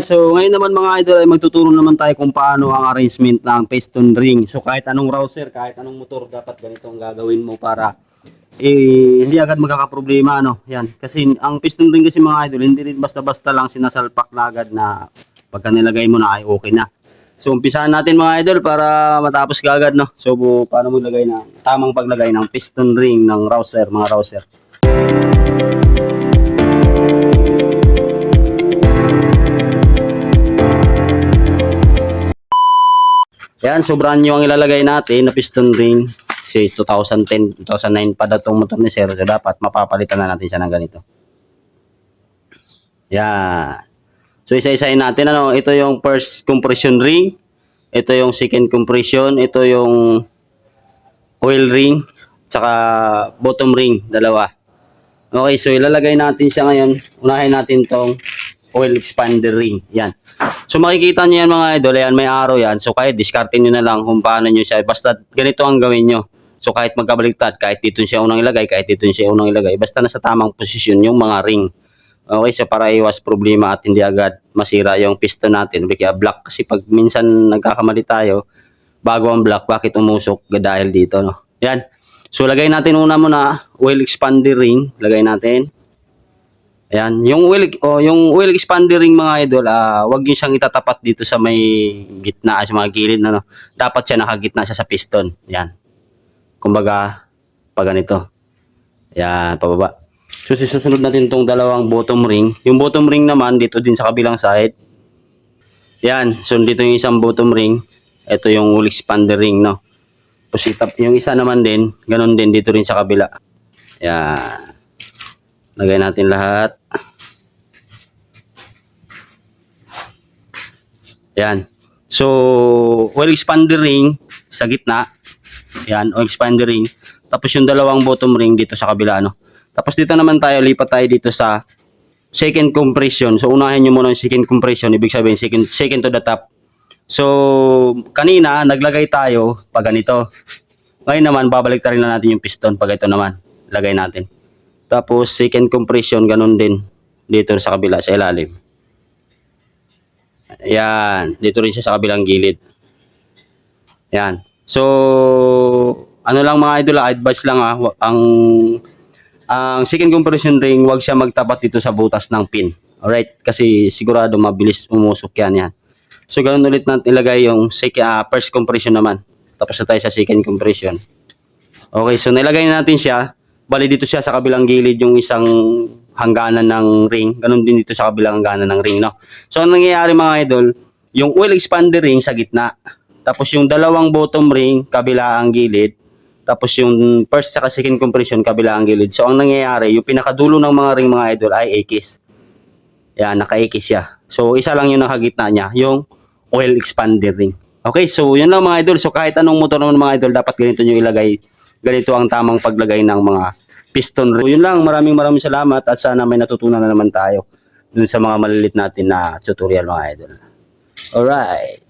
So ngayon naman mga idol ay magtuturo naman tayo kung paano ang arrangement ng piston ring. So kahit anong rouser, kahit anong motor, dapat ganito ang gagawin mo para hindi agad magkakaproblema, no? Yan. Kasi ang piston ring kasi mga idol, hindi rin basta-basta lang sinasalpak na agad na pagka nilagay mo na ay okay na. So umpisahan natin mga idol para matapos kaagad, no? So paano mo lagay ng tamang paglagay ng piston ring ng rouser, mga rouser. Yan, so brand new ang ilalagay natin na piston ring. Kasi 2010, 2009 pa daw itong motor ni Sir. So dapat mapapalitan na natin siya ng ganito. Yan. So isa-isahin natin. Ano, ito yung first compression ring. Ito yung second compression. Ito yung oil ring. Tsaka bottom ring. Dalawa. Okay, so ilalagay natin siya ngayon. Unahin natin tong oil expander ring. Yan. So makikita nyo yan mga idol, yan may arrow yan. So kahit discarte nyo na lang kung paano nyo siya. Basta ganito ang gawin nyo. So kahit magkabaliktad, kahit dito siya unang ilagay, kahit dito siya unang ilagay, basta nasa tamang posisyon yung mga ring. Okay, so para iwas problema at hindi agad masira yung piston natin. Kaya block kasi pag minsan nagkakamali tayo, bago ang block, bakit umusok dahil dito, no? Yan. So lagay natin una muna oil expander ring, lagay natin. Ayan, yung oil expander ring mga idol, wag niyo siyang itatapat dito sa may gitna, sa mga gilid na, no. Dapat siya nakagitna siya sa piston. Ayan. Kumbaga, pag ganito. Ayan, pababa. So susunod natin tong dalawang bottom ring. Yung bottom ring naman dito din sa kabilang side. Ayan, so dito yung isang bottom ring. Ito yung oil expander ring, no. Tapos yung isa naman din, ganun din dito rin sa kabila. Ayan. Lagay natin lahat. Yan. So, oil expander ring sa gitna. Yan, oil expander ring. Tapos yung dalawang bottom ring dito sa kabila, no. Tapos dito naman tayo, lipat tayo dito sa second compression. So, unahin nyo muna yung second compression. Ibig sabihin, second to the top. So, kanina, naglagay tayo pag ganito. Ngayon naman, babalik rin na natin yung piston pag ito naman. Lagay natin. Tapos, second compression, ganun din. Dito sa kabila, sa ilalim. Ayan. Dito rin siya sa kabilang gilid. Ayan. So, ano lang mga idol, advice lang ang second compression ring, wag siya magtapat dito sa butas ng pin. Alright? Kasi sigurado mabilis umusok yan. So, ganun ulit natin ilagay yung first compression naman. Tapos na tayo sa second compression. Okay, so nilagay natin siya. Bali dito siya sa kabilang gilid yung isang hangganan ng ring. Ganun din dito sa kabilang hangganan ng ring, no? So, ang nangyayari mga idol, yung oil expander ring sa gitna. Tapos yung dalawang bottom ring, kabila ang gilid. Tapos yung first saka second compression, kabila ang gilid. So, ang nangyayari, yung pinakadulo ng mga ring mga idol ay X. Yan, naka-X siya. So, isa lang yung nakagitna niya, yung oil expander ring. Okay, so yun lang mga idol. So, kahit anong motor naman mga idol, dapat ganito nyo ilagay. Ganito ang tamang paglagay ng mga piston ring. So, yun lang, maraming salamat at sana may natutunan na naman tayo dun sa mga malilit natin na tutorial mga idol. Alright.